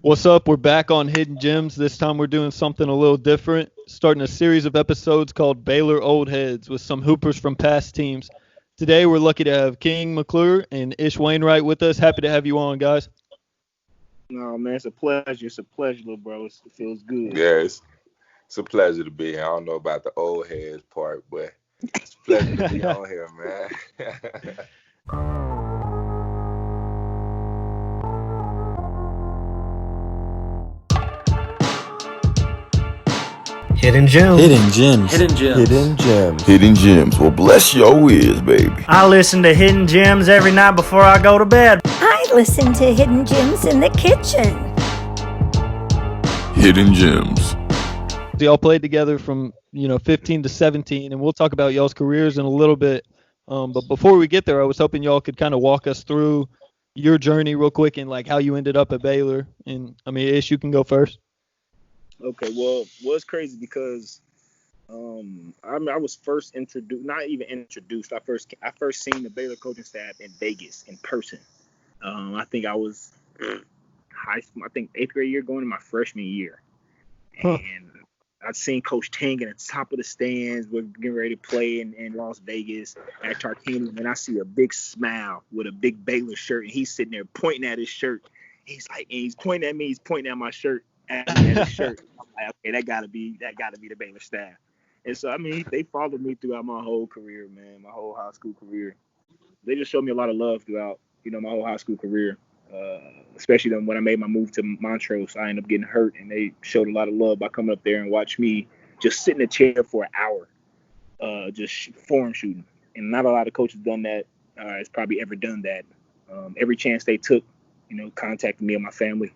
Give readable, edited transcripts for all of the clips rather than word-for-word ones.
What's up? We're back on Hidden Gems. This time we're doing something a little different, starting a series of episodes called Baylor Old Heads with some hoopers from past teams. Today we're lucky to have King McClure and Wainright with us. Happy to have you on, guys. No, man, it's a pleasure. It's a pleasure, little bro. It feels good. Yeah, it's a pleasure to be here. I don't know about the old heads part, but it's a pleasure to be on here, man. Hidden Gems. Hidden Gems. Hidden Gems. Hidden Gems. Hidden Gems. Well, bless your ears, baby. I listen to Hidden Gems every night before I go to bed. I listen to Hidden Gems in the kitchen. Hidden Gems. Y'all played together from 15 to 17, and we'll talk about y'all's careers in a little bit. But before we get there, I was hoping y'all could kind of walk us through your journey real quick and like how you ended up at Baylor. And I mean, Ish, you can go first. Okay, well, it's crazy because I was first introduced, not even introduced. I first seen the Baylor coaching staff in Vegas in person. I think I was high school. I think 8th grade year, going to my freshman year, and I'd seen Coach Tang at the top of the stands. We're getting ready to play in Las Vegas at Tarkanian, and I see a big smile with a big Baylor shirt, and he's sitting there pointing at his shirt. He's pointing at me. He's pointing at my shirt. At his shirt. I'm like, okay, that gotta be the Baylor staff. And so I mean, they followed me throughout my whole career, man, my whole high school career. They just showed me a lot of love throughout, my whole high school career. Especially when I made my move to Montrose, I ended up getting hurt, and they showed a lot of love by coming up there and watch me just sit in a chair for an hour, just form shooting. And not a lot of coaches done that. Has probably ever done that. Every chance they took, contacted me and my family.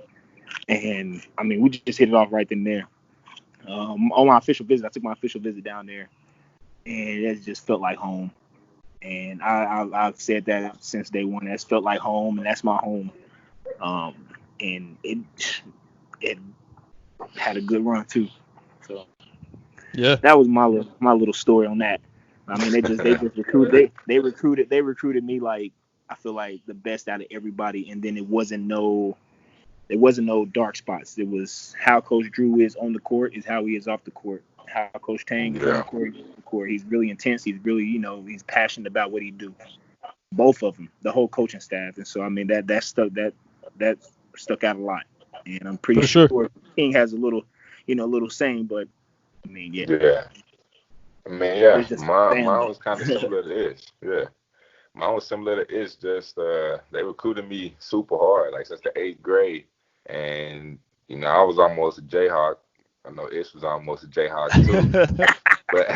And I mean, we just hit it off right then and there. On my official visit, I took my official visit down there, and it just felt like home. And I've said that since day one. That's felt like home, and that's my home. And it had a good run too. So yeah, that was my little story on that. I mean, they just recruited me like I feel like the best out of everybody, and then there wasn't no dark spots. It was how Coach Drew is on the court is how he is off the court. How Coach Tang is on the court is off the court. He's really intense. He's really, he's passionate about what he do. Both of them, the whole coaching staff. And so, I mean, that stuck out a lot. And I'm pretty sure King has a little saying, but I mean, yeah. Yeah. I mean, yeah. Mine was kind of similar to this. Yeah. Mine was similar to Ish, just they recruited me super hard, like since the 8th grade. And, I was almost a Jayhawk. I know Ish was almost a Jayhawk too. But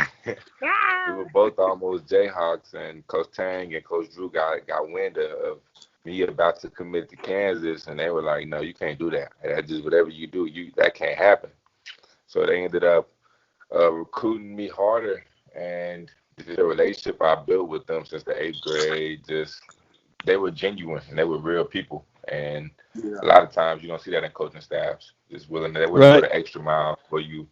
we were both almost Jayhawks, and Coach Tang and Coach Drew got wind of me about to commit to Kansas, and they were like, no, you can't do that. That just whatever you do, that can't happen. So they ended up recruiting me harder, and the relationship I built with them since the 8th grade, they were genuine and they were real people. And a lot of times you don't see that in coaching staffs. They're willing to go the extra mile for you.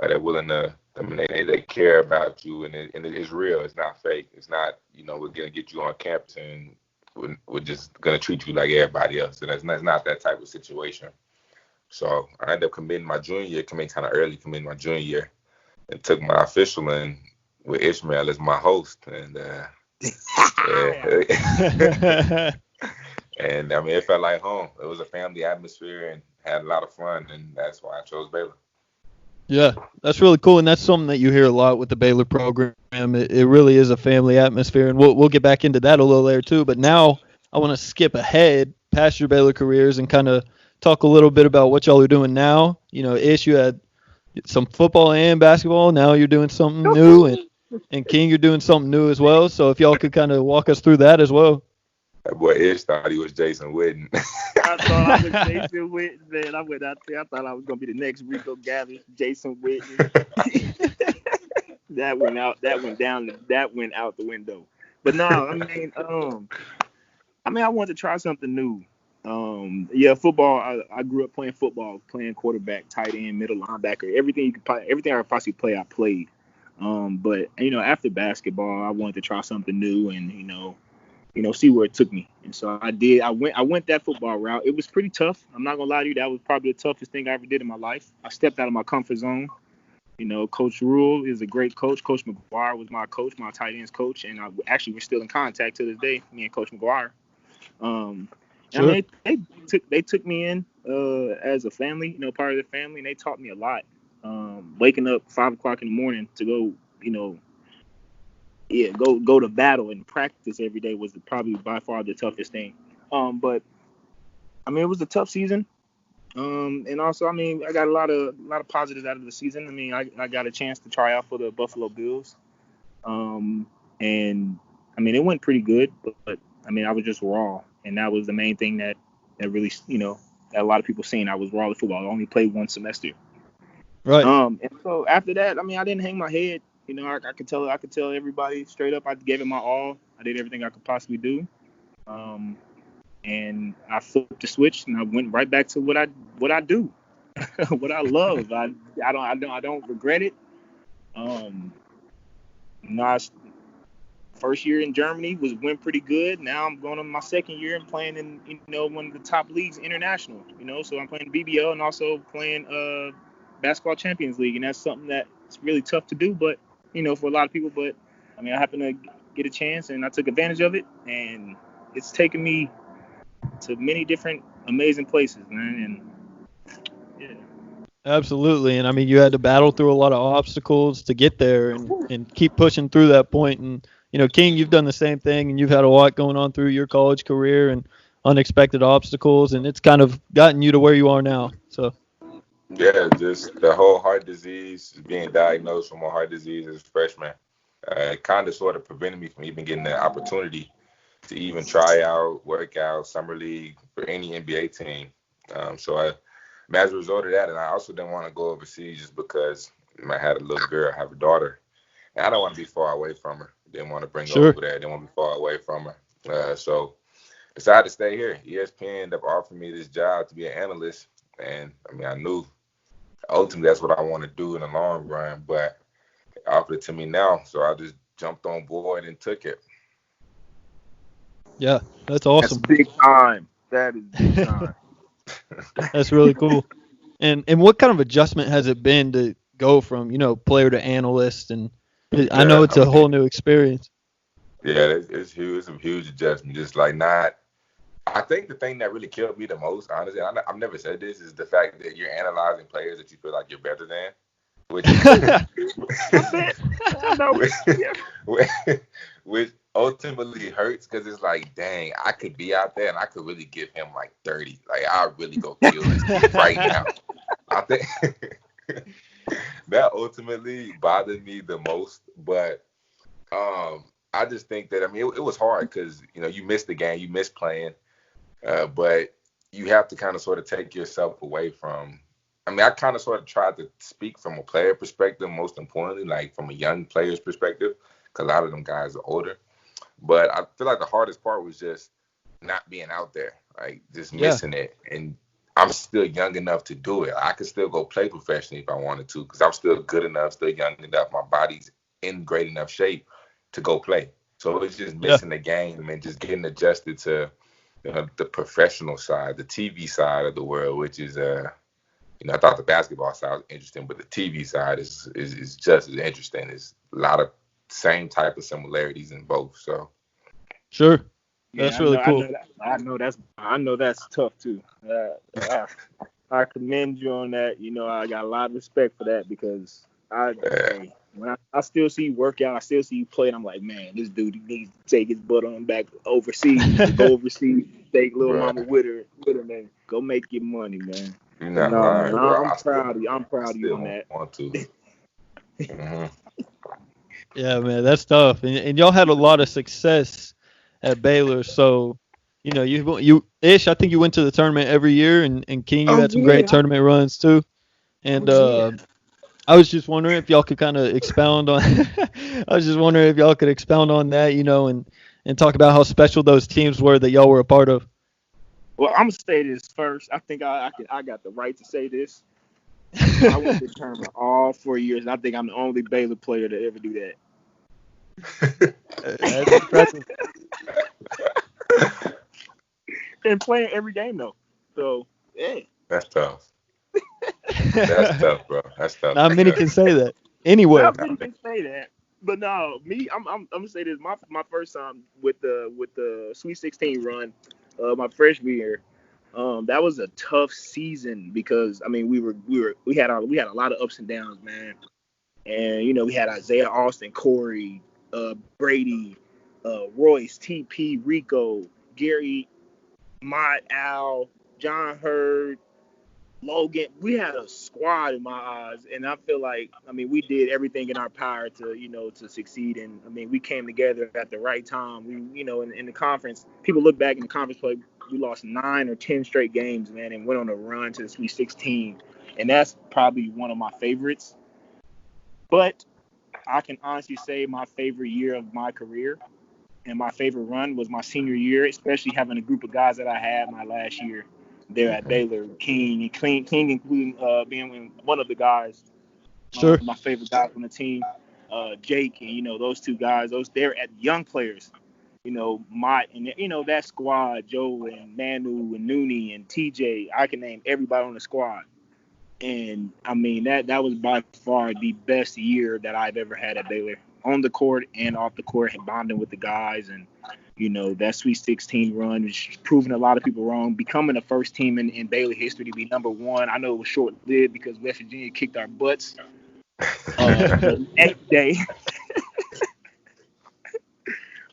They're willing to. I mean, they care about you, and it's real. It's not fake. It's not. We're gonna get you on campus and we're just gonna treat you like everybody else. And that's not that type of situation. So I ended up committing my junior year. Kind of early, committing my junior year, and took my official in with Ishmael as my host, and and I mean, it felt like home. It was a family atmosphere and had a lot of fun, and that's why I chose Baylor. Yeah, that's really cool, and that's something that you hear a lot with the Baylor program. It really is a family atmosphere, and we'll get back into that a little later too. But now I want to skip ahead past your Baylor careers and kind of talk a little bit about what y'all are doing now. Ish, you had some football and basketball. Now you're doing something new, and King, you're doing something new as well. So if y'all could kind of walk us through that as well. That boy Ish thought he was Jason Witten. I thought I was Jason Witten, man. I went out there. I thought I was gonna be the next Rico Gathers, Jason Witten. That went out. That went down. That went out the window. But no, I wanted to try something new. Football. I grew up playing football, playing quarterback, tight end, middle linebacker, everything I could possibly play, I played. But after basketball, I wanted to try something new, and see where it took me. And so I did. I went that football route. It was pretty tough. I'm not gonna lie to you. That was probably the toughest thing I ever did in my life. I stepped out of my comfort zone. Coach Rule is a great coach. Coach McClure was my coach, my tight ends coach, and we're still in contact to this day. Me and Coach McClure. Sure. I mean, they took me in as a family, part of the family, and they taught me a lot. Waking up 5 o'clock in the morning to go, go to battle and practice every day was probably by far the toughest thing. But I mean, it was a tough season. And also, I mean, I got a lot of positives out of the season. I mean, I got a chance to try out for the Buffalo Bills. And I mean, it went pretty good, but I mean, I was just raw, and that was the main thing that really, that a lot of people seen. I was raw at football. I only played one semester. Right. And so after that, I mean, I didn't hang my head. I could tell everybody straight up. I gave it my all. I did everything I could possibly do. And I flipped the switch, and I went right back to what I do, what I love. I don't regret it. First year in Germany went pretty good. Now I'm going on my second year and playing in one of the top leagues international. So I'm playing BBL and also playing Basketball Champions League, and that's something that's really tough to do, but for a lot of people. But I mean, I happened to get a chance, and I took advantage of it, and it's taken me to many different amazing places, man. And yeah. Absolutely. And I mean, you had to battle through a lot of obstacles to get there and keep pushing through that point. And, King, you've done the same thing, and you've had a lot going on through your college career and unexpected obstacles, and it's kind of gotten you to where you are now. So. Yeah, just the whole heart disease, being diagnosed with heart disease as a freshman, kind of sort of prevented me from even getting the opportunity to even try out, work out, summer league for any NBA team. So as a result of that, and I also didn't want to go overseas just because I had a little girl, I have a daughter, and I don't want to be far away from her. Didn't want to bring her over there. Didn't want to be far away from her. So decided to stay here. ESPN ended up offering me this job to be an analyst, and I mean, I knew ultimately that's what I want to do in the long run, but they offered it to me now, so I just jumped on board and took it. Yeah, that's awesome. That's big time. That is big time. That's really cool. And what kind of adjustment has it been to go from, player to analyst? And I know it's a whole new experience. Yeah, it's huge. It's a huge adjustment. Just like not. I think the thing that really killed me the most, honestly, I've never said this, is the fact that you're analyzing players that you feel like you're better than. Which ultimately hurts because it's like, dang, I could be out there and I could really give him like 30. Like, I'll really go kill this kid right now. I think that ultimately bothered me the most. But I just think that, I mean, it was hard because, you missed the game, you missed playing. But you have to kind of sort of take yourself away from, I mean, I kind of sort of tried to speak from a player perspective, most importantly, like from a young player's perspective, because a lot of them guys are older. But I feel like the hardest part was just not being out there, like just missing it. And I'm still young enough to do it. I could still go play professionally if I wanted to, because I'm still good enough, still young enough. My body's in great enough shape to go play. So it's just missing the game and just getting adjusted to the professional side, the TV side of the world, which is, I thought the basketball side was interesting, but the TV side is just as interesting. There's a lot of same type of similarities in both. So, sure, that's really cool. I know that's tough too. I commend you on that. I got a lot of respect for that because when I still see you work out, I still see you play, and I'm like, man, this dude needs to take his butt on back overseas, go overseas, take little mama with her, man. Go make your money, man. You're not lying, bro. I'm proud of you. I'm proud of you on that. Want to. Mm-hmm. Yeah, man, that's tough. And y'all had a lot of success at Baylor, so you Ish, I think you went to the tournament every year, and King, you had some great tournament runs too. And I was just wondering if y'all could kind of expound on. I was just wondering if y'all could expound on that, and talk about how special those teams were that y'all were a part of. Well, I'm gonna say this first. I think I got the right to say this. I went to the tournament all 4 years, and I think I'm the only Baylor player to ever do that. That's impressive. And playing every game though. So yeah. That's tough. That's tough, bro. That's tough. Not many can say that. Anyway. Not many can say that. But no, me, I'm gonna say this. My first time with the Sweet 16 run, my freshman year, that was a tough season because I mean we had a lot of ups and downs, man. And you know we had Isaiah Austin, Corey, Brady, Royce, TP, Rico, Gary, Mott, Al, John Hurd, Logan. We had a squad in my eyes, and I feel like I mean we did everything in our power to succeed. And I mean we came together at the right time. We in the conference, people look back in the conference play, we lost 9 or 10 straight games, man, and went on a run to the Sweet 16, and that's probably one of my favorites. But I can honestly say my favorite year of my career and my favorite run was my senior year, especially having a group of guys that I had my last year there at Baylor. King including being one of the guys, Sure. My favorite guys on the team, Jake, and those two guys, they're at young players, Mott, and that squad, Joe and Manu and Nooney and TJ. I can name everybody on the squad. And I mean that was by far the best year that I've ever had at Baylor, on the court and off the court, and bonding with the guys. And that Sweet 16 run is proving a lot of people wrong, becoming the first team in Baylor history to be number 1. I know it was short-lived because West Virginia kicked our butts the next day.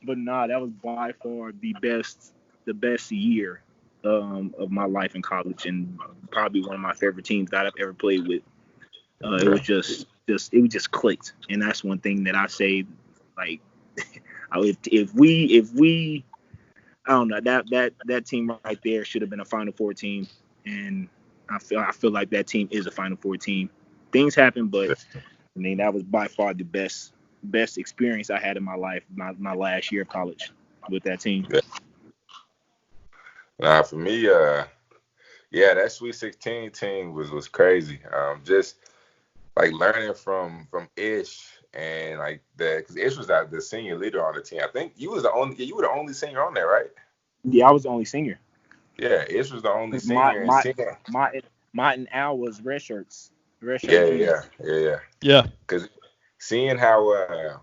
But that was by far the best year of my life in college, and probably one of my favorite teams that I've ever played with. It was just clicked, and that's one thing that I say, like, if we I don't know, that team right there should have been a Final Four team, and I feel like that team is a Final Four team. Things happen, but I mean that was by far the best experience I had in my life, my last year of college with that team. Nah, for me, that Sweet 16 team was crazy. Just like learning from Ish, and like because Ish was the senior leader on the team. I think you were the only senior on there, right? Yeah, I was the only senior. Yeah, Ish was the only senior. Mott and Al was red shirts. Yeah. Because seeing how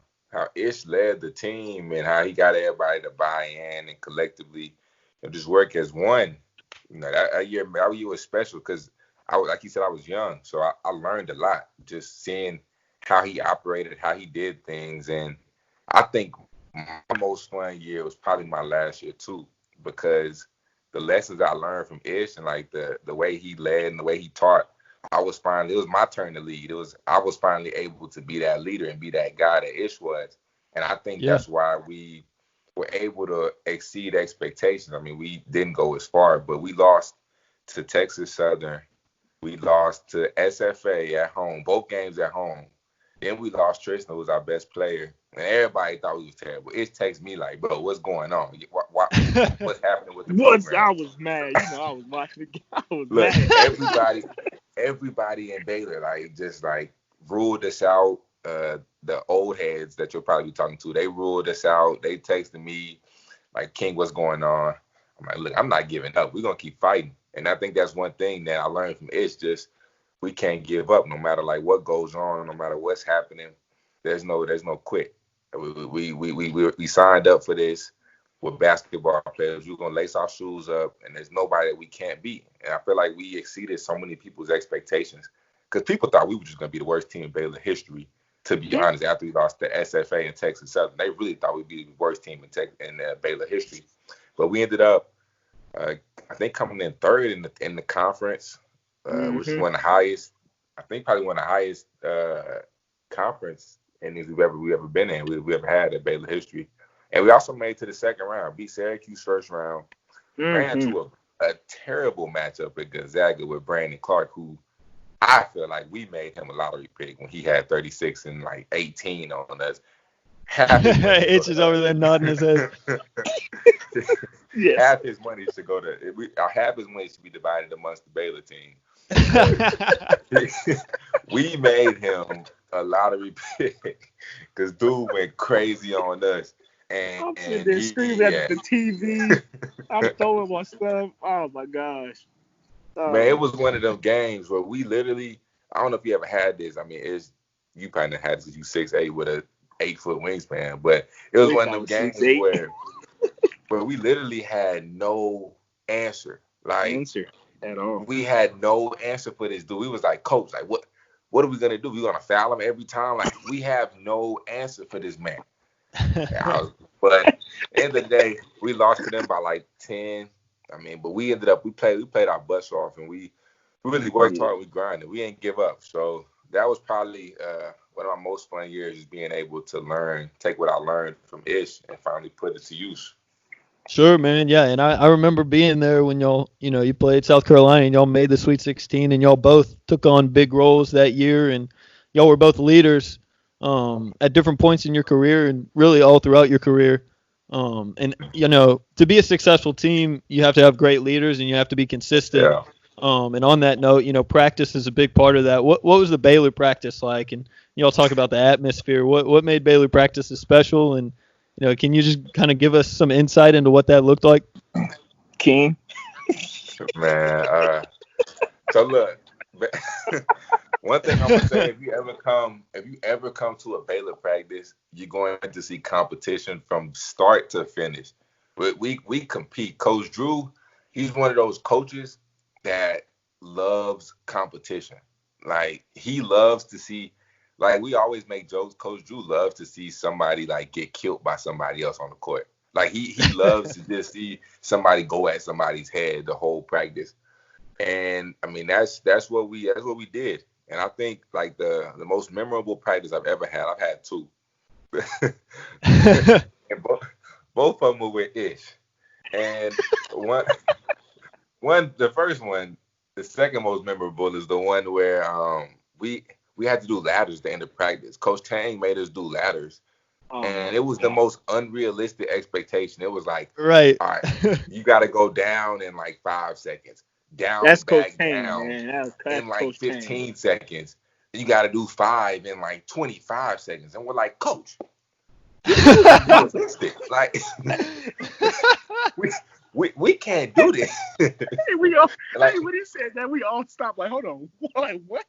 Ish led the team and how he got everybody to buy in and collectively just work as one. That year was special because like you said, I was young, so I learned a lot just seeing how he operated, how he did things. And I think my most fun year was probably my last year too, because the lessons I learned from Ish and like the way he led and the way he taught, it was my turn to lead. I was finally able to be that leader and be that guy that Ish was. And I think that's why we were able to exceed expectations. I mean, we didn't go as far, but we lost to Texas Southern. We lost to SFA at home, both games at home. Then we lost Tristan, who was our best player. And everybody thought we was terrible. It texted me like, bro, what's going on? What's happening with the program? I was mad. I was watching the game. I was mad. Everybody in Baylor, just ruled us out. The old heads that you'll probably be talking to, they ruled us out. They texted me like, King, what's going on? I'm like, look, I'm not giving up. We're going to keep fighting. And I think that's one thing that I learned from Ish, just we can't give up no matter what goes on, no matter what's happening. There's no quit. We signed up for this. We're basketball players. We're going to lace our shoes up, and there's nobody that we can't beat. And I feel like we exceeded so many people's expectations because people thought we were just going to be the worst team in Baylor history. To be honest, after we lost to SFA and Texas Southern, they really thought we'd be the worst team in Baylor history. But we ended up, I think, coming in third in the conference, which is one of the highest. I think probably one of the highest conference endings we've ever been in. We ever had in Baylor history. And we also made to the second round, beat Syracuse first round, ran into a terrible matchup at Gonzaga with Brandon Clark, who I feel like we made him a lottery pick when he had 36 and 18 on us. Itch is over there nodding his head. Yes. Half his money should go to half his money should be divided amongst the Baylor team. We made him a lottery pick because dude went crazy on us. And, I'm sitting there screaming at the TV. I'm throwing my stuff. Oh my gosh. Man, it was one of them games where we literally, I don't know if you ever had this. I mean, you probably had this because you 6'8" with a 8-foot wingspan, but it was one of them games where we literally had no answer. Answer at all. We had no answer for this dude. We was like, coach, like what are we gonna do? We gonna foul him every time? Like, we have no answer for this man. But at the end of the day, we lost to them by like 10. I mean, but we ended up we played our butts off, and we really worked hard. We grinded. We didn't give up. So that was probably one of my most fun years, is being able to take what I learned from Ish and finally put it to use. Sure, man. Yeah, and I remember being there when y'all, you played South Carolina and y'all made the Sweet 16, and y'all both took on big roles that year, and y'all were both leaders at different points in your career and really all throughout your career. And to be a successful team, you have to have great leaders and you have to be consistent. Yeah. And on that note, practice is a big part of that. What was the Baylor practice like? And y'all talk about the atmosphere. What made Baylor practices special? And can you just kind of give us some insight into what that looked like? King. Man, so look, one thing I'm gonna say: if you ever come to a Baylor practice, you're going to see competition from start to finish. But we compete. Coach Drew, he's one of those coaches that loves competition. Like, he loves to see. Like, we always make jokes. Coach Drew loves to see somebody like get killed by somebody else on the court. Like, he loves to just see somebody go at somebody's head the whole practice. And I mean, that's what we did. And I think like the most memorable practice I've ever had, I've had two. And both of them were with Ish. And the first one, the second most memorable is the one where we had to do ladders at the end of practice. Coach Tang made us do ladders. And it was the most unrealistic expectation. It was like, right, all right, you got to go down in like 5 seconds. Down, that's back Coach Tang, down man. in like Coach 15 Tang. seconds. You got to do 5 in like 25 seconds. And we're like, Coach, this is realistic. Like, we can't do this. We all, like, when he said that, we all stopped. Like, hold on, like what?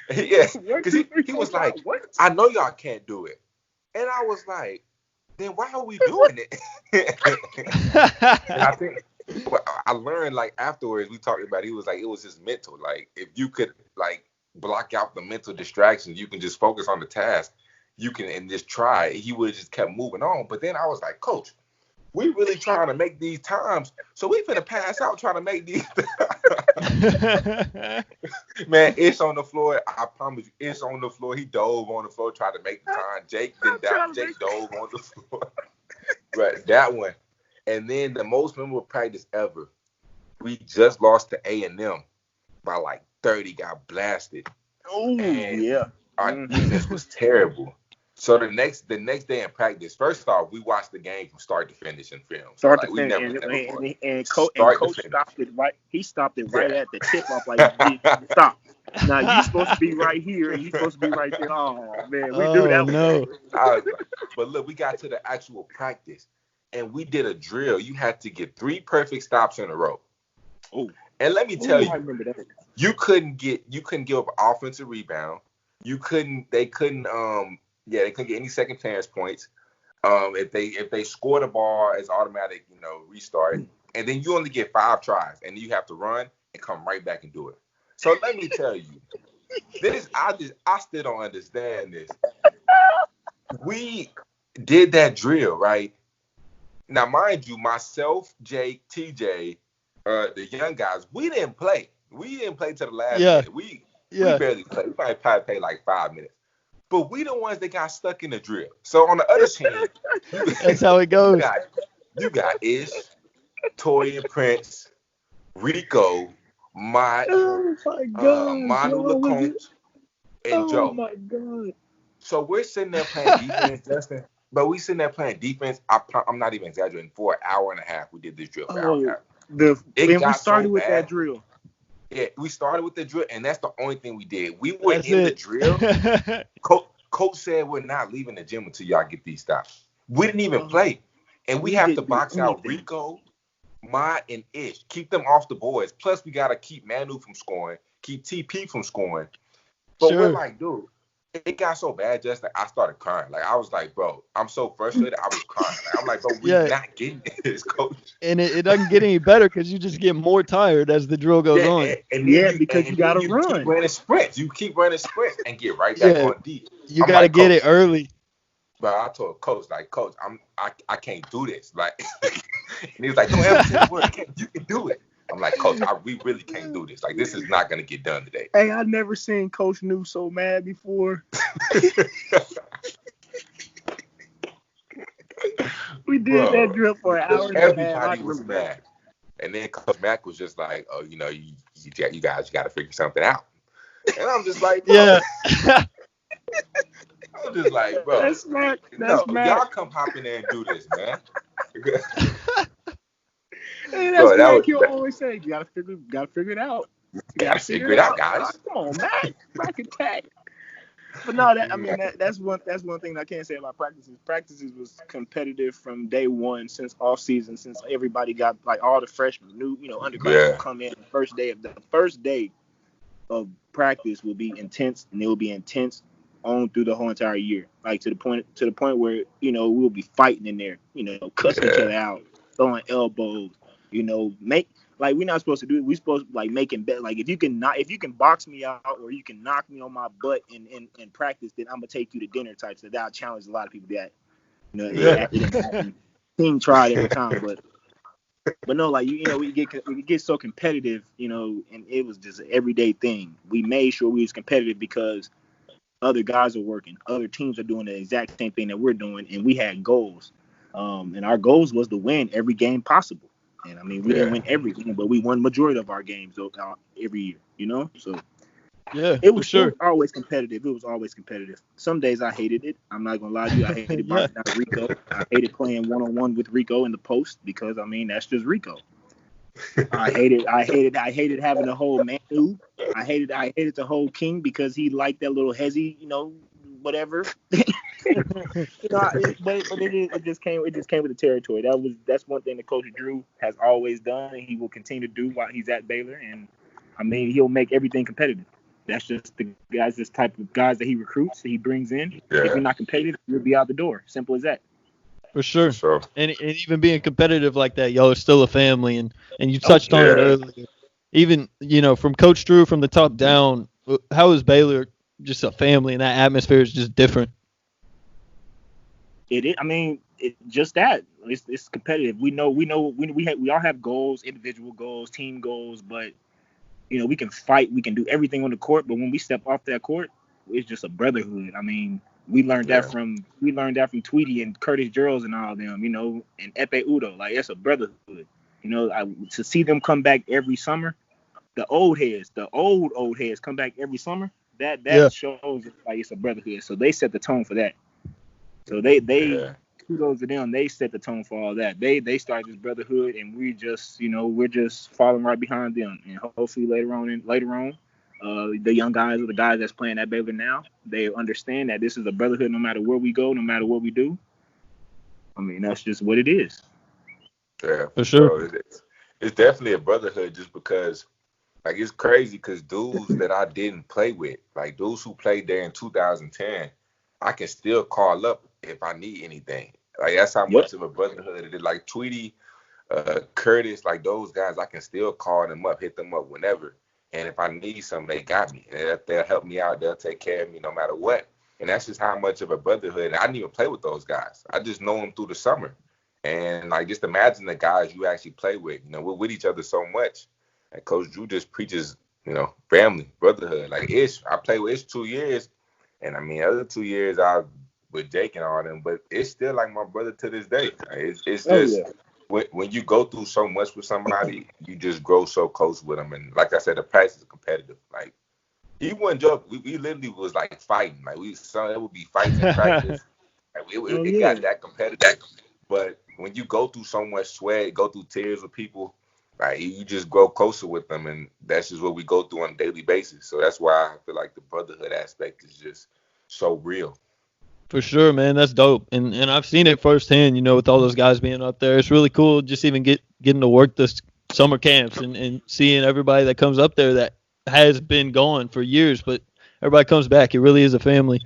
Yeah, because he was like, what? I know y'all can't do it. And I was like, then why are we doing it? And I think what I learned, like, afterwards, we talked about it. He was like, it was just mental. Like, if you could, like, block out the mental distractions, you can just focus on the task. You can, and just try. He would have just kept moving on. But then I was like, Coach, we really trying to make these times. So we finna pass out trying to make these. Man, it's on the floor. I promise you, it's on the floor. He dove on the floor, tried to make the time. Jake didn't doubt. Jake dove on the floor. Right, that one. And then the most memorable practice ever, we just lost to A&M by like 30, got blasted. Oh, yeah. Our defense was terrible. So the next day in practice, first off, we watched the game from start to finish in film. Start to finish, and Coach stopped it right. He stopped it right at the tip off, like, stop. Now you're supposed to be right here, and you're supposed to be right there. Oh man, we do that. No. But look, we got to the actual practice, and we did a drill. You had to get 3 perfect stops in a row. Oh. And let me tell you, I remember that. you couldn't give up an offensive rebound. They couldn't get any second chance points. If they score the ball, it's automatic, restart. And then you only get 5 tries, and you have to run and come right back and do it. So let me tell you, I still don't understand this. We did that drill, right? Now, mind you, myself, Jake, TJ, the young guys, we didn't play. We didn't play till the last minute. We barely played. We probably played like 5 minutes. But we the ones that got stuck in the drill. So on the other team, that's how it goes. You got Ish, Toy and Prince, Rico, Mott, Manu LeCompte, and Joe. Oh my God. So we're sitting there playing defense, Justin. But we sitting there playing defense. I'm not even exaggerating. For an hour and a half, we did this drill. For an hour and a half. We started with that drill. Yeah, we started with the drill, and that's the only thing we did. We were in the drill. Coach said we're not leaving the gym until y'all get these stops. We didn't even play. And we have to box out Rico, Ma, and Ish. Keep them off the boards. Plus, we got to keep Manu from scoring, keep TP from scoring. But we're like, dude, it got so bad just that I started crying. Like, I was like, bro, I'm so frustrated. I was crying. Like, I'm like, bro, we're not getting this, coach. And it doesn't get any better because you just get more tired as the drill goes on. Because you got to run. Keep running sprints. You keep running sprints and get right back on deep. You got to get it early. But I told Coach, like, Coach, I can't do this. Like, and he was like, don't ever say the word. You can do it. I'm like, Coach, we really can't do this. Like, this is not going to get done today. Hey, I never seen Coach New so mad before. We did that drill for an hour and a half. Everybody was mad. And then Coach Mack was just like, oh, you guys got to figure something out. And I'm just like, bro. Yeah. I'm just like, bro. That's Mac. Y'all come hop in there and do this, man. Hey, that's what you always say. You gotta figure it out. You gotta figure it out, guys. Come on, Mac attack. But no, that's one thing I can't say about practices. Practices was competitive from day one, since off season, since everybody got, like, all the freshmen, undergrads will come in. The first day of practice will be intense, and it will be intense on through the whole entire year. Like to the point where, we'll be fighting in there, cussing each other out, throwing elbows. We're not supposed to do it. We're supposed to, like, making bet. Like, if you can box me out or you can knock me on my butt in practice, then I'm gonna take you to dinner type. So that challenge a lot of people that. Team tried every time, but no, like, we get so competitive, and it was just an everyday thing. We made sure we was competitive because other guys are working, other teams are doing the exact same thing that we're doing, and we had goals. And our goals was to win every game possible. And we didn't win every game, but we won majority of our games every year, So it was always competitive. It was always competitive. Some days I hated it. I'm not gonna lie to you. I hated boxing out Rico. I hated playing one-on-one with Rico in the post because that's just Rico. I hated having to hold Manu. I hated to hold King because he liked that little hezzy, whatever. But it just came with the territory. That's one thing that Coach Drew has always done, and he will continue to do while he's at Baylor. And he'll make everything competitive. That's just this type of guys that he recruits, that he brings in. Yeah. If you're not competitive, you'll be out the door. Simple as that. For sure. And even being competitive like that, y'all are still a family, and you touched on it earlier. Even, from Coach Drew, from the top down, how is Baylor just a family, and that atmosphere is just different? It is. It's just that. It's competitive. We all have goals, individual goals, team goals, but we can fight, we can do everything on the court, but when we step off that court, it's just a brotherhood. We learned that from Tweety and Curtis Gerals and all of them, and Epe Udo. Like, it's a brotherhood. To see them come back every summer, the old heads come back every summer. That shows like it's a brotherhood. So they set the tone for that. So they kudos to them. They set the tone for all that. They started this brotherhood, and we just we're just following right behind them. And hopefully later on, the young guys or the guys that's playing at Baylor now, they understand that this is a brotherhood no matter where we go, no matter what we do. That's just what it is. Yeah, for sure. It's definitely a brotherhood just because, like, it's crazy because dudes that I didn't play with, like dudes who played there in 2010, I can still call up if I need anything. Like, that's how much of a brotherhood it is. Like Tweety, Curtis, like those guys, I can still call them up, hit them up whenever. And if I need something, they got me. And they'll help me out. They'll take care of me no matter what. And that's just how much of a brotherhood. And I didn't even play with those guys. I just know them through the summer. And, like, just imagine the guys you actually play with. We're with each other so much. And Coach Drew just preaches, family, brotherhood. Like, I played with Ish 2 years. And, the other 2 years I with Jake and all them. But it's still like my brother to this day. It's just when you go through so much with somebody, you just grow so close with them. And like I said, the practice is competitive. Like, he wouldn't joke. We literally was like fighting. Like, it would be fights in practice. Like, it got that competitive. But when you go through so much sweat, go through tears with people, like, you just grow closer with them. And that's just what we go through on a daily basis. So that's why I feel like the brotherhood aspect is just so real. For sure, man. That's dope. And I've seen it firsthand, with all those guys being up there. It's really cool just even getting to work this summer camps and seeing everybody that comes up there that has been gone for years, but everybody comes back. It really is a family.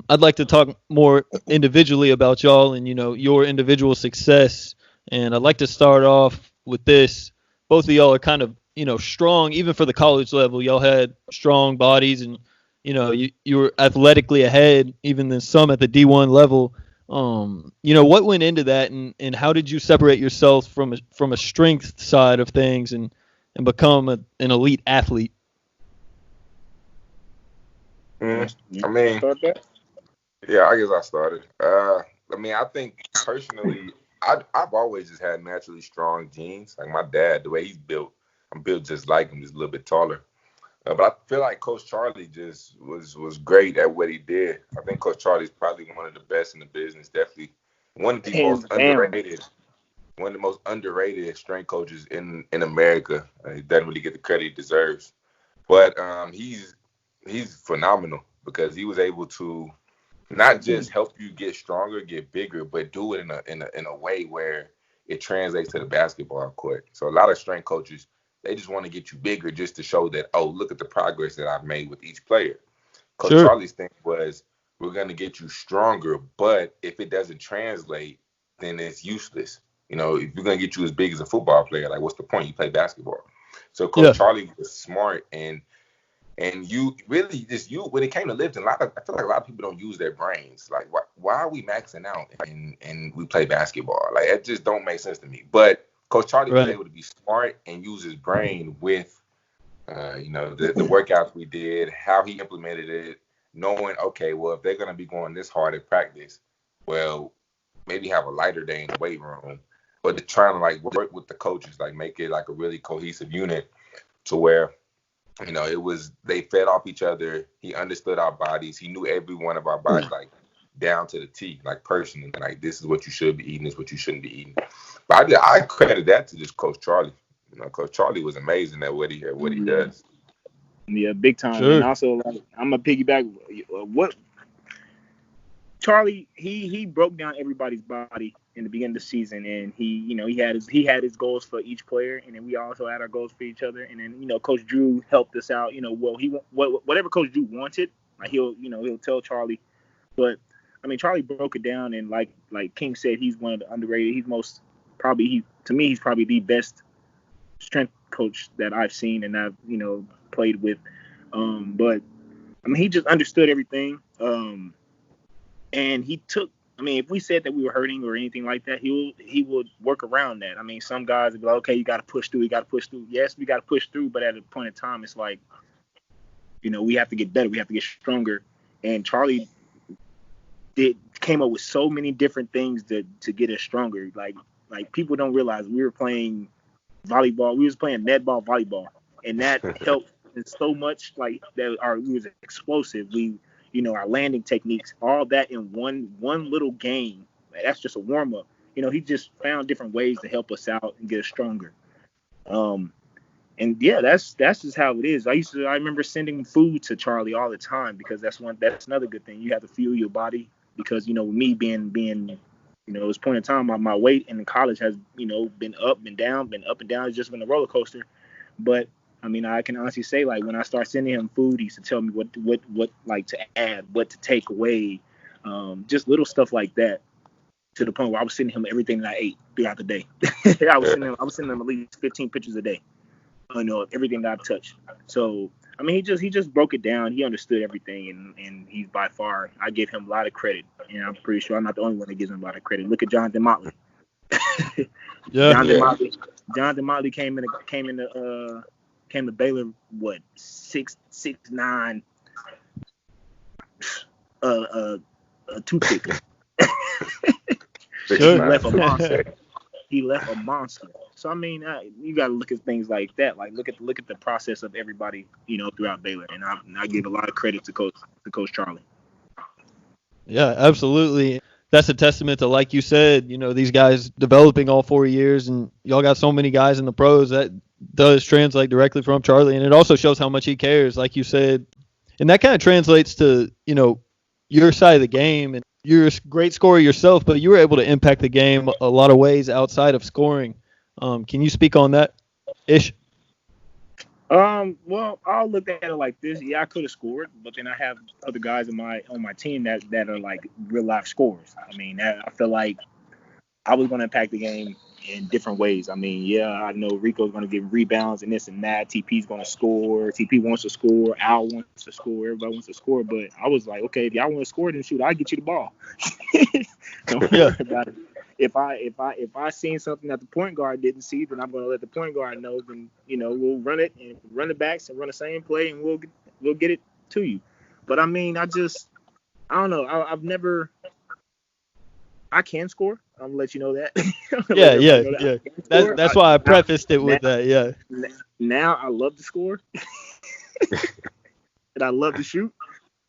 I'd like to talk more individually about y'all and, your individual success. And I'd like to start off with this. Both of y'all are kind of, strong, even for the college level. Y'all had strong bodies and, you were athletically ahead, even than some at the D1 level. What went into that, and how did you separate yourself from a strength side of things and become an elite athlete? I mean, yeah, I guess I started. I think personally, I've always just had naturally strong genes. Like my dad, the way he's built, I'm built just like him, just a little bit taller. But I feel like Coach Charlie just was great at what he did. I think Coach Charlie's probably one of the best in the business. Definitely one of the most underrated strength coaches in America. He doesn't really get the credit he deserves. But he's phenomenal because he was able to not just help you get stronger, get bigger, but do it in a way where it translates to the basketball court. So a lot of strength coaches, they just want to get you bigger just to show that, oh, look at the progress that I've made with each player. Coach Charlie's thing was, we're going to get you stronger, but if it doesn't translate, then it's useless. If we're going to get you as big as a football player, like, what's the point? You play basketball. So Coach Charlie was smart, and you really when it came to lifting, I feel like a lot of people don't use their brains. Like, why are we maxing out and we play basketball? Like, it just don't make sense to me. But Coach Charlie was able to be smart and use his brain with, the workouts we did, how he implemented it, knowing, okay, well, if they're going to be going this hard at practice, well, maybe have a lighter day in the weight room. But they're trying to, work with the coaches, make it, a really cohesive unit to where, they fed off each other. He understood our bodies. He knew every one of our bodies, down to the T, personally. This is what you should be eating, this is what you shouldn't be eating. But I credit that to just Coach Charlie. Coach Charlie was amazing at what he does. Yeah, big time. Sure. And also, I'm gonna piggyback. What Charlie, he broke down everybody's body in the beginning of the season, and he had his goals for each player, and then we also had our goals for each other. And then Coach Drew helped us out. Whatever Coach Drew wanted, he'll tell Charlie. But Charlie broke it down, and like King said, he's one of the underrated. He's he's probably the best strength coach that I've seen and I've played with. But he just understood everything. And he took. If we said that we were hurting or anything like that, he would work around that. Some guys would be like, okay, you got to push through. Yes, we got to push through, but at a point in time, it's like, we have to get better. We have to get stronger. And Charlie came up with so many different things to get us stronger. Like people don't realize we were playing volleyball. We was playing netball, volleyball, and that helped so much. We was explosive. Our landing techniques, all that in one little game. That's just a warm up. He just found different ways to help us out and get us stronger. And yeah, that's just how it is. I remember sending food to Charlie all the time because that's another good thing. You have to fuel your body because me being it was point in time my weight in college has been up and down. It's just been a roller coaster. But I can honestly say, when I start sending him food, he used to tell me what to add, what to take away, just little stuff like that. To the point where I was sending him everything that I ate throughout the day. I was sending him at least 15 pictures a day. Of everything that I've touched. So he just broke it down. He understood everything, and he's by far, I give him a lot of credit. And I'm pretty sure I'm not the only one that gives him a lot of credit. Look at Jonathan Motley. Jonathan Motley came to Baylor, 6'9", a toothpick. He left a monster. So you got to look at things like that. Look at the process of everybody, throughout Baylor, and I give a lot of credit to Coach Charlie. Yeah, absolutely. That's a testament to, like you said, these guys developing all 4 years, and y'all got so many guys in the pros that does translate directly from Charlie, and it also shows how much he cares, like you said, and that kind of translates to your side of the game, and you're a great scorer yourself, but you were able to impact the game a lot of ways outside of scoring. Can you speak on that, Ish? Well, I'll look at it like this. Yeah, I could have scored, but then I have other guys on my team that are like real life scorers. I mean, I feel like I was going to impact the game in different ways. I mean, yeah, I know Rico's going to get rebounds and this and that. TP's going to score. TP wants to score. Al wants to score. Everybody wants to score. But I was like, okay, if y'all want to score, then shoot, I'll get you the ball. Don't worry about it. If I seen something that the point guard didn't see, then I'm going to let the point guard know. Then we'll run it and run the backs and run the same play, and we'll get it to you. But I mean, I don't know. I've never. I can score. I'm gonna let you know that. Yeah. That's why I prefaced it with that. Yeah. Now I love to score, and I love to shoot.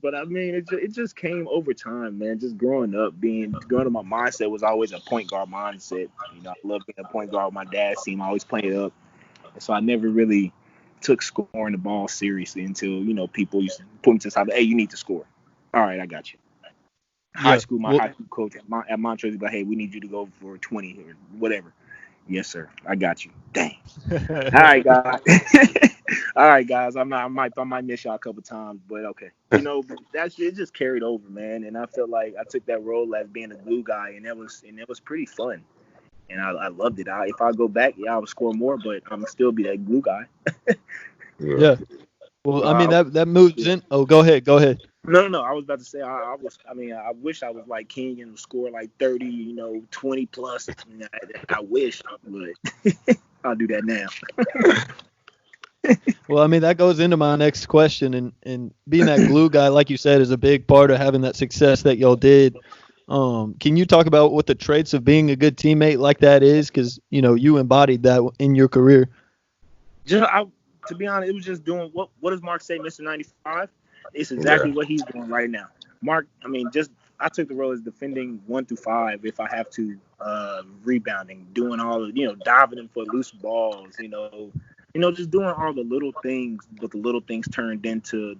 But I mean, it just came over time, man. Just growing up, growing up, my mindset was always a point guard mindset. I love being a point guard with my dad's team. I always played it up, and so I never really took scoring the ball seriously until people used to put me to the side. Hey, you need to score. All right, I got you. High school coach at Montrose was like, hey, we need you to go for 20 or whatever. Yes, sir. I got you. Dang. All right, guys. All right, guys. I might miss y'all a couple times, but okay. It just carried over, man. And I felt like I took that role as being a glue guy, and that was pretty fun. And I loved it. If I go back, I would score more, but I'm gonna still be that glue guy. Yeah. Well, I mean that moves in. Oh, go ahead. No. I was about to say I wish I was like Keenan and score like 30, 20 plus. I wish, but I'll do that now. Well, I mean that goes into my next question, and being that glue guy, like you said, is a big part of having that success that y'all did. Can you talk about what the traits of being a good teammate like that is? Because you embodied that in your career. To be honest, it was just doing what does Mark say, Mr. 95? It's exactly what he's doing right now. Mark, I mean, I took the role as defending 1 through 5 if I have to, rebounding, doing all the, diving in for loose balls, just doing all the little things, but the little things turned into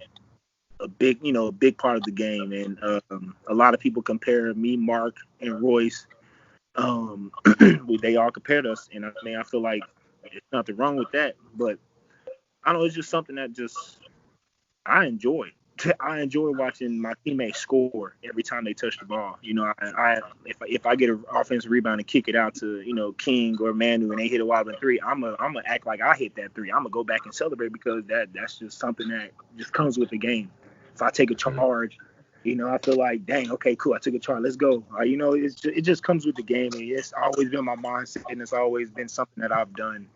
a big part of the game. And a lot of people compare me, Mark, and Royce. They all compared us, and I mean, I feel like there's nothing wrong with that, but I don't know, it's just something that I enjoy. I enjoy watching my teammates score every time they touch the ball. If I get an offensive rebound and kick it out to King or Manu and they hit a wide open 3, I'm gonna act like I hit that 3. I'm gonna go back and celebrate because that's just something that just comes with the game. If I take a charge, I feel like, dang, okay, cool, I took a charge, let's go. It just comes with the game, and it's always been my mindset, and it's always been something that I've done.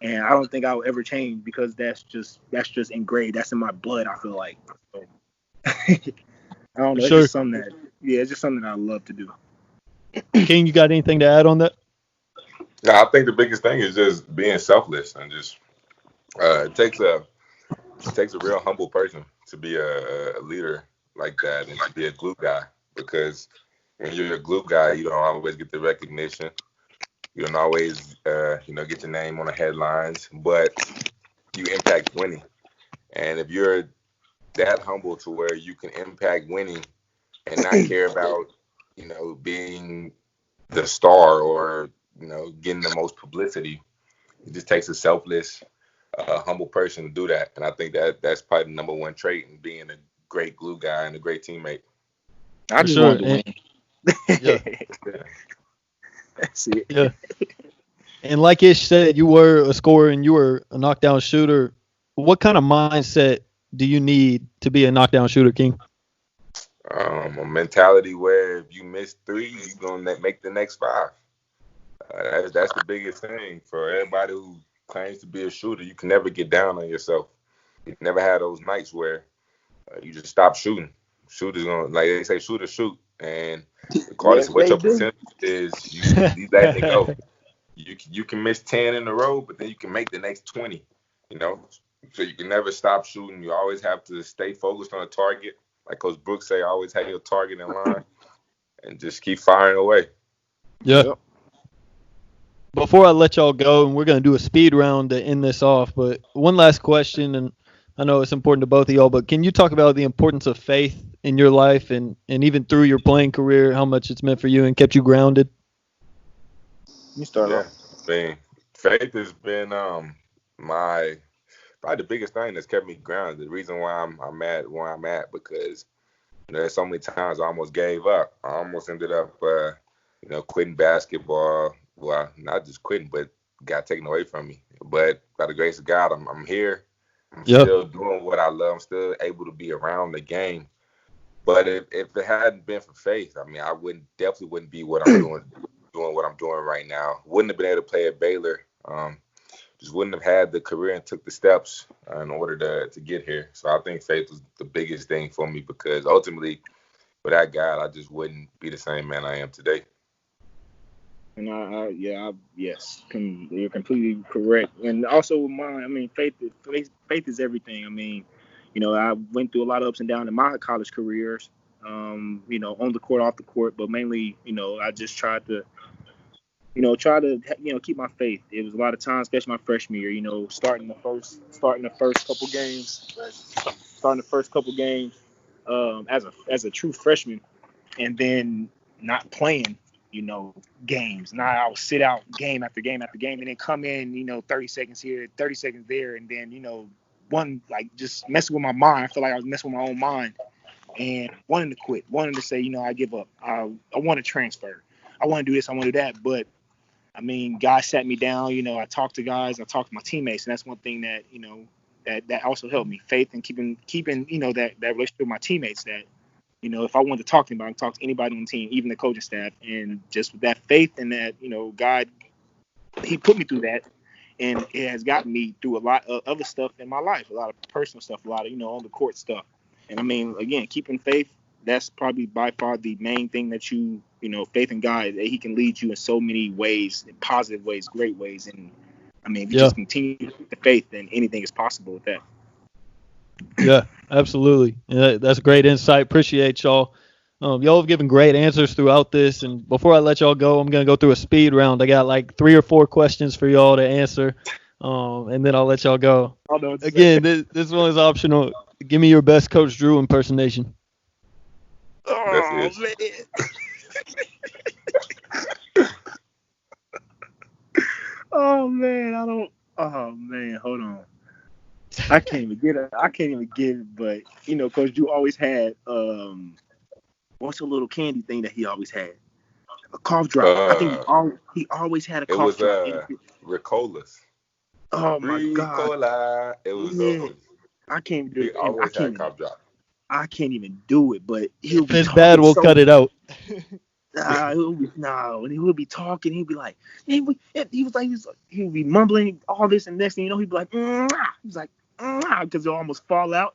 And I don't think I will ever change because that's just engraved. That's in my blood, I feel like. So, I don't know. It's just something it's just something that I love to do. King, you got anything to add on that? No, I think the biggest thing is just being selfless and just it takes a real humble person to be a leader like that and to be a glue guy, because when you're a glue guy, you don't always get the recognition. You don't always, get your name on the headlines, but you impact winning. And if you're that humble to where you can impact winning and not care about, being the star or, getting the most publicity, it just takes a selfless, humble person to do that. And I think that's probably the number one trait in being a great glue guy and a great teammate. I just wanted to win. Yeah. That's it. Yeah. And like Ish said, you were a scorer and you were a knockdown shooter. What kind of mindset do you need to be a knockdown shooter, King? A mentality where if you miss 3, you're going to make the next 5. That's the biggest thing for everybody who claims to be a shooter. You can never get down on yourself. You can never have those nights where you just stop shooting. Shooters going, like they say, shoot or shoot. And regardless of what your percentage is, you let it go. You can miss 10 in a row, but then you can make the next 20, So you can never stop shooting. You always have to stay focused on a target. Like Coach Brooks say, always have your target in line and just keep firing away. Yeah. Yep. Before I let y'all go, and we're going to do a speed round to end this off, but one last question, and I know it's important to both of y'all, but can you talk about the importance of faith in your life and even through your playing career, how much it's meant for you and kept you grounded? You start Yeah, off. I mean, faith has been my probably the biggest thing that's kept me grounded. The reason why I'm at where I'm at, because there's so many times I almost gave up. I almost ended up quitting basketball. Well, not just quitting, but got taken away from me. But by the grace of God, I'm here. I'm still doing what I love. I'm still able to be around the game. But if it hadn't been for faith, I mean, I definitely wouldn't be what I'm doing what I'm doing right now. Wouldn't have been able to play at Baylor. Just wouldn't have had the career and took the steps in order to get here. So I think faith was the biggest thing for me, because ultimately, without God, I just wouldn't be the same man I am today. And yes, you're completely correct. And also with mine, I mean, faith is everything. I mean, I went through a lot of ups and downs in my college careers, on the court, off the court, but mainly, I just tried to, keep my faith. It was a lot of times, especially my freshman year, starting the first couple games, as a true freshman, and then not playing, games. Now I'll sit out game after game after game, and then come in, 30 seconds here, 30 seconds there, and then, just messing with my mind. I feel like I was messing with my own mind and wanting to quit, wanting to say, I give up. I want to transfer. I want to do this. I want to do that. But, I mean, guys sat me down. I talked to guys. I talked to my teammates, and that's one thing that, that also helped me. Faith and keeping that relationship with my teammates that, if I wanted to talk to anybody, I can talk to anybody on the team, even the coaching staff. And just with that faith and that, God, he put me through that. And it has gotten me through a lot of other stuff in my life, a lot of personal stuff, a lot of, on the court stuff. And I mean, again, keeping faith, that's probably by far the main thing that faith in God, that he can lead you in so many ways, in positive ways, great ways. And I mean, if you just continue with the faith, then anything is possible with that. Yeah, absolutely. That's great insight. Appreciate y'all. Y'all have given great answers throughout this. And before I let y'all go, I'm going to go through a speed round. I got like 3 or 4 questions for y'all to answer, and then I'll let y'all go. Again, this one is optional. Give me your best Coach Drew impersonation. Oh, man. Oh, man, hold on. I can't even get it, but Coach Drew always had what's a little candy thing that he always had? A cough drop. I think he always had a cough drop. It was Ricolas. Oh my God! Ricola. It was. I can't do it. He always had a cough drop. I can't even do it, but he'll be. If it's bad, we'll cut it out. And he would be talking. He'd be like, he would be mumbling all this, and next thing you know, he'd be like, he's like, because he'll almost fall out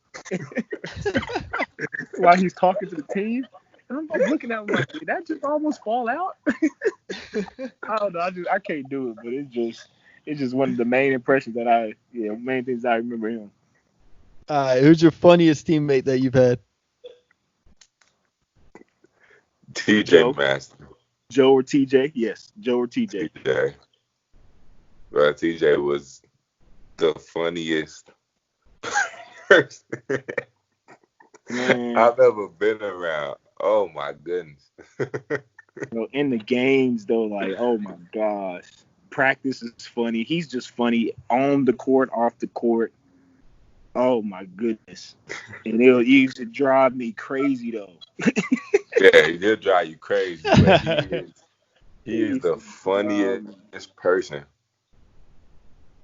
while he's talking to the team. And I'm looking at him like, did that just almost fall out? I don't know. I can't do it, but it's just one of the main impressions that main things I remember him. All right, who's your funniest teammate that you've had? TJ Master. Joe or TJ? Yes, Joe or TJ. TJ. Well, TJ was the funniest person I've ever been around. Oh my goodness. In the games though, like, oh my gosh. Practice is funny. He's just funny on the court, off the court. Oh my goodness. And he used to drive me crazy though. Yeah, he'll drive you crazy, but he is the funniest person.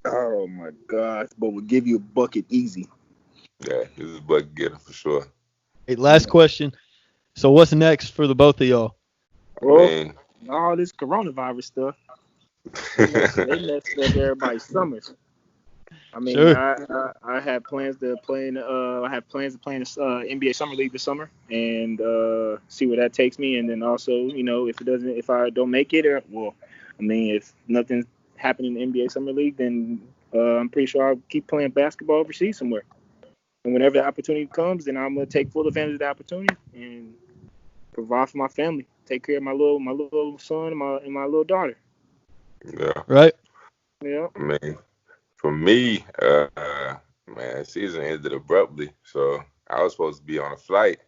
Oh my gosh. But would give you a bucket easy. Yeah, this is a bucket getter for sure. Hey, last question. So what's next for the both of y'all? Well, all this coronavirus stuff. They messed up everybody's summers. I mean, sure. I have plans to play in. I have plans to play in the NBA Summer League this summer and see where that takes me. And then also, if I don't make it, if nothing happened in the NBA Summer League, then I'm pretty sure I'll keep playing basketball overseas somewhere. And whenever the opportunity comes, then I'm gonna take full advantage of the opportunity and provide for my family, take care of my little son and my little daughter. Yeah. Right. Yeah. I mean, for me, season ended abruptly, so I was supposed to be on a flight,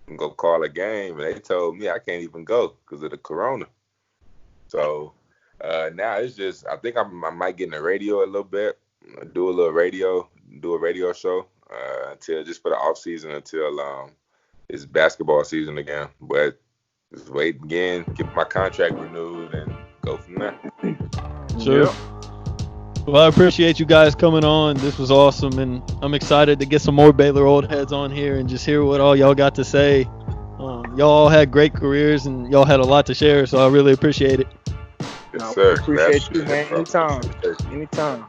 and go call a game, and they told me I can't even go because of the corona. So now it's just, I think I might get in the radio a little bit, do a radio show until, just for the off season, until it's basketball season again. But just wait again, get my contract renewed, and go from there. Sure. Yep. Well, I appreciate you guys coming on. This was awesome, and I'm excited to get some more Baylor old heads on here and just hear what all y'all got to say. Y'all all had great careers, and y'all had a lot to share, so I really appreciate it. Yes, sir. Appreciate you, man. Anytime.